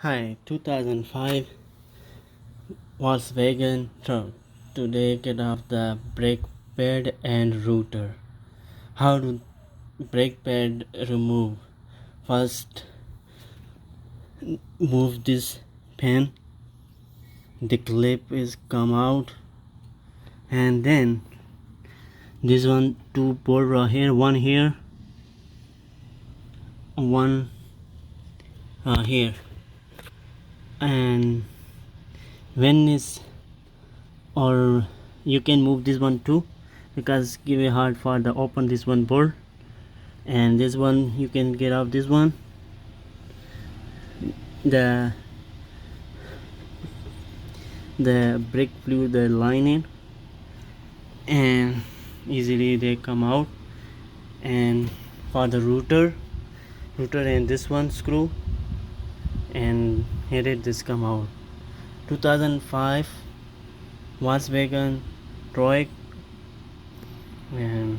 Hi, 2005 Volkswagen truck. Today get off the brake pad and rotor. How to brake pad remove? First, move this pin. The clip is come out, and then this one two bolt right here, one here, one here, and when is or you can move this one too because give it hard for the open this one bolt, and this one you can get out this one the brake fluid the lining, and easily they come out. And for the rotor and this one screw, and here it this come out. 2005 Volkswagen Troubleshooting, and